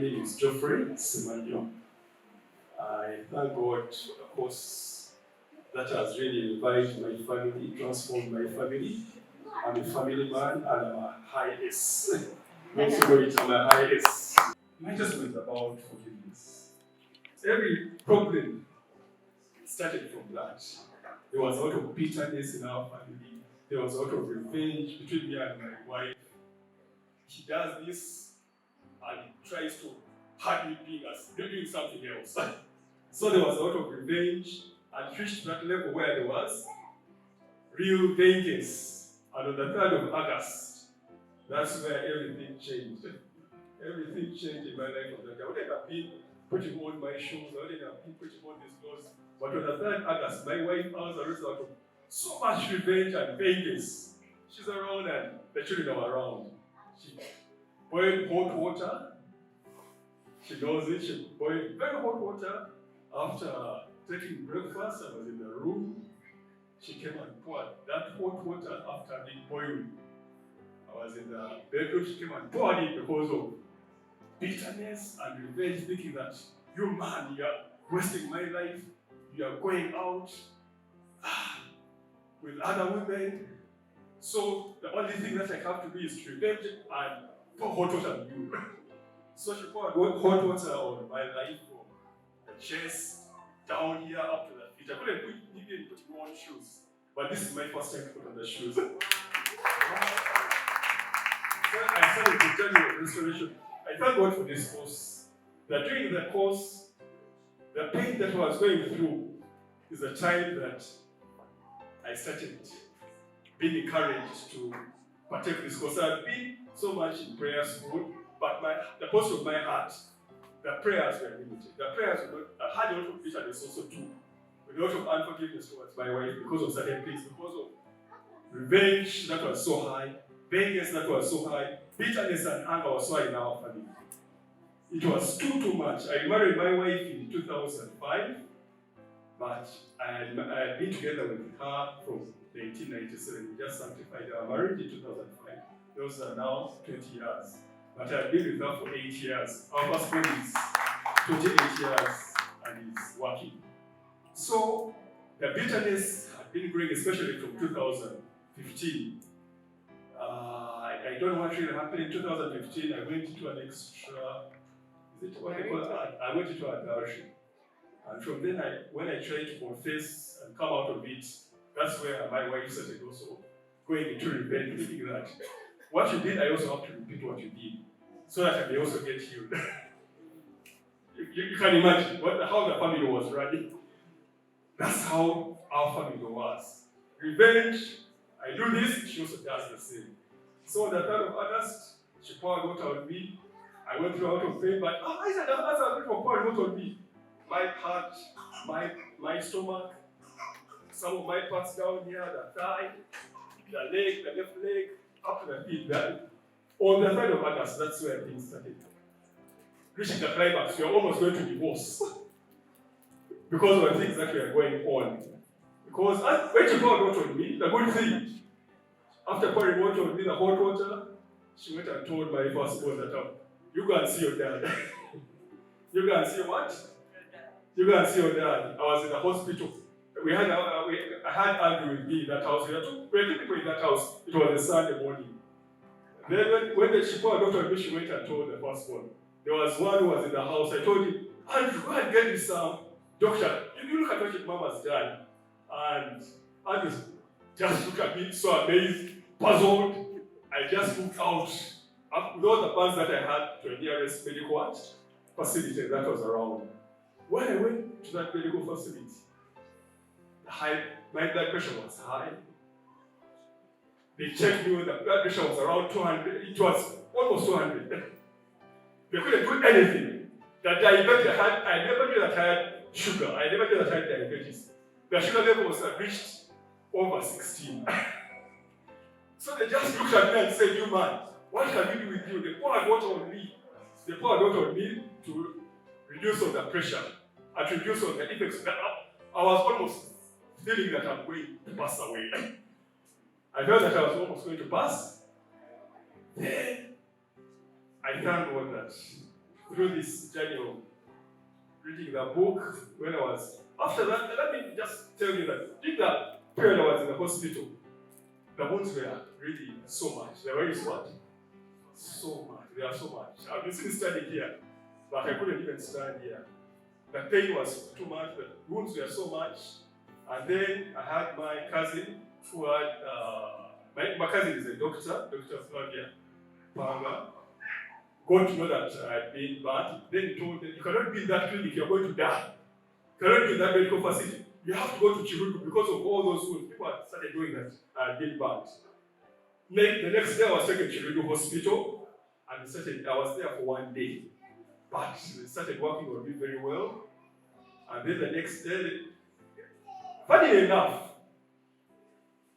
name is Geoffrey Semanyo. I thank God, of course, that has really revived my family, transformed my family. I'm a family man and I'm a high S. Not to go into my high S. My testimony is about forgiveness. Every problem started from that. There was a lot of bitterness in our family. There was a lot of revenge between me and my wife. He does this and he tries to hurt me doing something else. So there was a lot of revenge and reached that level where there was real vengeance. And on the 3rd of August, that's where everything changed. Everything changed in my life of that day. I wouldn't have been putting on my shoes, I wouldn't have been putting on these clothes. But on the 3rd August, my wife has a result of so much revenge and vengeance. She's around and the children are around. She boiled hot water. She knows it. She boiled very hot water. After taking breakfast, I was in the room. She came and poured that hot water after being boiled. I was in the bedroom. She came and poured it because of bitterness and revenge, thinking that, you man, you are wasting my life. You are going out with other women. So the only thing that I have to do is to revenge and pour hot water on you. So she poured hot water on my life, from the chest, down here, up to the feet. I couldn't even put on shoes. But this is my first time to put on the shoes. So I started the journey of restoration. I thank God for this course. That during the course, the pain that I was going through is the time that I started being encouraged to partake this course. I've been so much in prayer school, but the post of my heart, the prayers were limited. The prayers were not, I had a lot of bitterness also too, with a lot of unforgiveness towards my wife because of certain things, because of revenge that was so high, vengeance that was so high, bitterness and anger was so high in our family. It was too much. I married my wife in 2005, but I had been together with her from 1997. We just sanctified our marriage in 2005. Those are now 20 years. But I've been with her for 8 years. Our husband is 28 years and is working. So the bitterness had been growing, especially from 2015. I don't know what really happened in 2015. I went into an extra, I went into adultery. And from then, when I tried to confess and come out of it, that's where my wife started also going into revenge, thinking that what you did, I also have to repeat what you did, so that I may also get healed. you can imagine how the family was running. That's how our family was. Revenge, I do this, she also does the same. So the 3rd of August, she poured water on me. I went through out of pain, but I said, as a people poured water on me. My heart, my stomach, some of my parts down here, the thigh, the leg, the left leg, up to the feet. On the 3rd of August, that's where things started. Reaching the climax, we are almost going to divorce because of the things that were going on. Because when she poured water on me, the good thing, after pouring water on me, the hot water, she went and told my firstborn that, you go and see your dad. You go and see what? You go and see your dad. I was in the hospital. I had Andrew with me in that house. We were two people in that house. It was a Sunday morning. Then when she poured water on me, she went and told the firstborn. There was one who was in the house. I told him, Andrew, go and get me some doctor. You look at what your mom has done. And Andrew just looked at me, so amazed, puzzled. I just looked out with all the funds that I had to the nearest medical facility that was around. When I went to that medical facility, my blood pressure was high. They checked me when the blood pressure was around 200. It was almost 200. They couldn't do anything. The diabetes I never knew that I had sugar. I never knew that I had diabetes. The sugar level was reached over 16. So they just looked at me and said, you man, what can we do with you? They poured water on me. They poured water on me to reduce all the pressure and to reduce all the effects. I was almost feeling that I'm going to pass away. I felt that I was almost going to pass. Then I thank God that through this journey of reading the book when I was. After that, let me just tell you that during the period I was in the hospital, the wounds were really so much. They were so much. So much. They are so much. I've been still standing here, but I couldn't even stand here. The pain was too much, the wounds were so much. And then I had my cousin who had, my cousin is a doctor, Dr. Flavia Panga, got to know that I had been bad. Then he told me, you cannot be in that clinic, you're going to die. You cannot be in that medical facility. You have to go to Chirudu because of all those wounds. People had started doing that. I had been bad. The next day I was taken to Chirudu Hospital, and I was there for 1 day. But they started working on me very well. And then the next day, funny enough,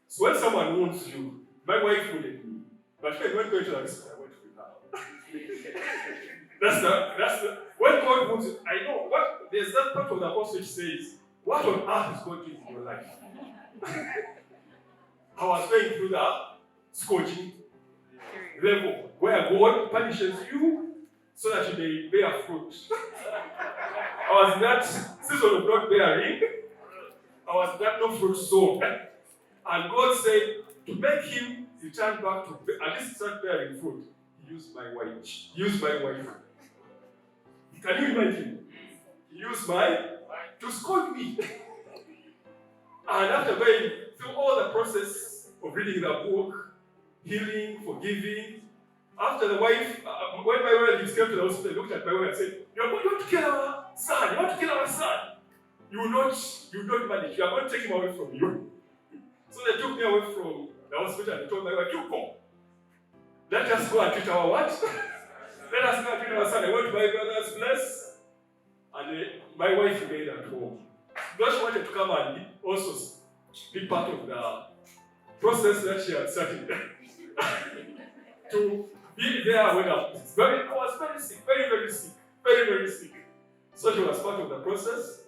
so when someone wounds you, my wife wounded me. But when going to the hospital, I went with her. that's the when God wounds you, I know what there's that part of the apostle which says, what on earth is God doing in your life? I was going through the scourging level where God punishes you so that you may bear fruit. I was in that season of not bearing. I was in that no fruit zone. And God said, to make him return back to at least start bearing fruit, he used my wife. He used my wife. Can you imagine? He used to scold me. And after going through all the process of reading the book, healing, forgiving, after the wife, when my relatives came to the hospital, they looked at my wife and said, you want to kill our son. You want to kill our son. You will not manage. You are going to take him away from you. So they took me away from the hospital and they told my wife, you go. Let us go and treat our what? Let us go and treat our son. I went to my brother's place, and my wife remained at home. Because she wanted to come and also be part of the process that she had started. To be there when I was very sick, very sick, very sick. So she was part of the process.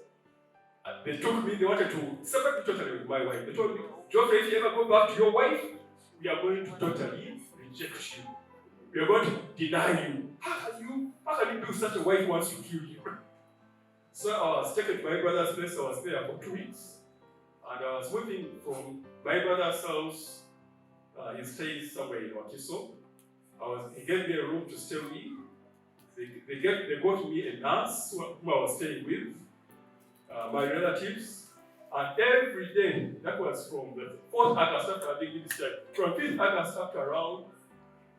And they took me, they wanted to separate me totally with my wife. They told me, Geoffrey, if you ever go back to your wife, we are going to totally reject you. We are going to deny you. How can you do such a wife who wants to kill you? So I was taken to my brother's place. I was there for 2 weeks. And I was moving from my brother's house. He stays somewhere in Wakiso. He gave me a room to stay with. They got me a nurse whom I was staying with, my relatives, and every day, that was from the 4th August after being ministered, from 5th August up to around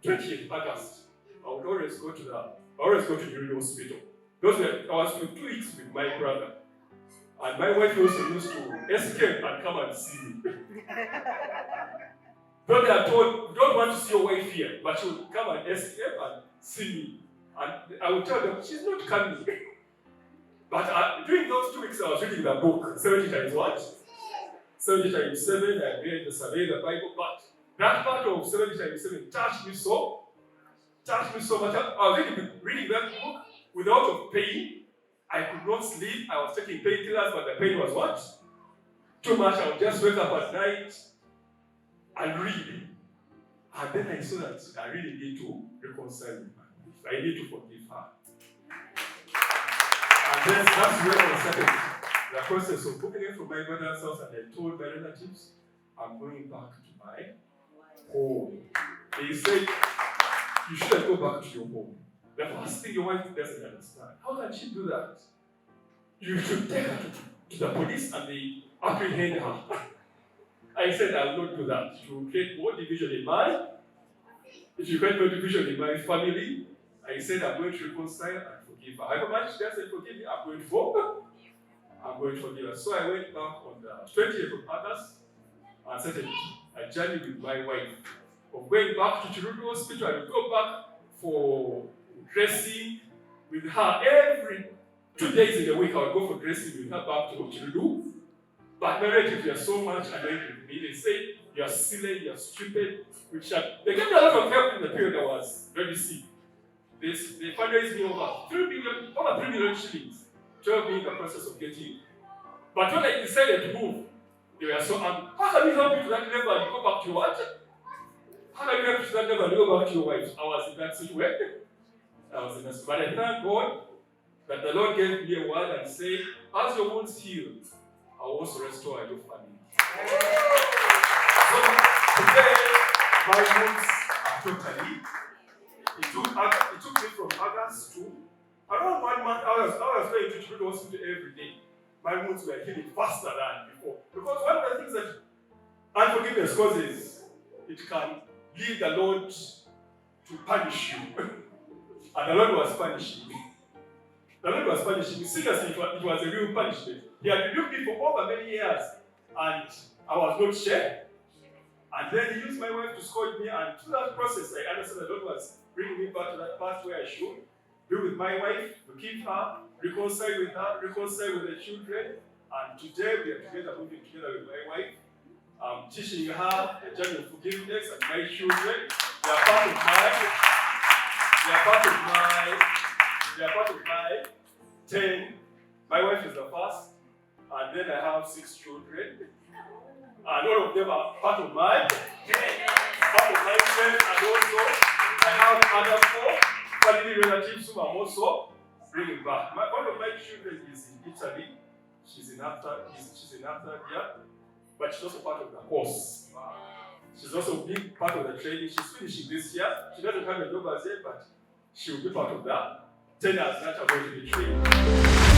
20th August, I would always go to the Union Hospital. I was for 2 weeks with my brother, and my wife also used to escape and come and see me. But they are told, you don't want to see your wife here, but she will come and escape and see me. And I would tell them, she's not coming. But during those 2 weeks, I was reading the book, 70 times what? 70 times 7, I read the survey, the Bible, but that part of 70 times 7 touched me so much. I was reading that book without of pain. I could not sleep. I was taking painkillers, but the pain was what? Too much. I would just wake up at night and read. And then I saw that I really need to reconcile with my wife. I need to forgive her. And then that's when I started the process of moving from my mother's house, and I told my relatives, I'm going back to my home. They said, you shouldn't go back to your home. The first thing your wife doesn't understand. How can she do that? You should take her to the police and they apprehend her. I said, I will not do that. It will create more division in it will create more division in my family. I said, I'm going to reconcile and forgive her. However much she doesn't forgive me, I'm going to forgive her. So I went back on the 20th of August and started a journey with my wife of going back to Chirudu Hospital. I would go back for dressing with her every 2 days in a week. I would go for dressing with her back to Chirudu. But my relatives were so much annoyed with me. They said, you are silly, you are stupid. They gave me a lot of help in the period I was very sick. They fundraised me over 3 million shillings to help me in the process of getting. But when I decided to move, they were so angry. How can we help you to that level and go back to your what? How can we help you to that level and go back to your wife? I was in that situation. That was the message. But I thank God that the Lord gave me a word and said, as your wounds heal, I will also restore your family. So today, my wounds are totally. It took me from August to around 1 month. I was going to children's hospital every day. My wounds were healing faster than before. Because one of the things that unforgiveness causes, it can lead the Lord to punish you. And the Lord was punishing me. The Lord was punishing me. Seriously, it was a real punishment. He had rebuked me for over many years, and I was not sure. And then he used my wife to scold me, and through that process, I understood the Lord was bringing me back to that path where I should be with my wife, to keep her, reconcile with the children. And today we are together, moving together with my wife. I'm teaching her the journey of forgiveness, and my children, they are part of my 10. My wife is the first, and then I have 6 children. And all of them are part of my 10, and also I have other 4 family relatives who I'm also bringing back. One of my children is in Italy. She's in her third year, but she's also part of the course. She's also being part of the training. She's finishing this year. She doesn't have a job as yet, but she will be part of that 10 years that are going to be trained.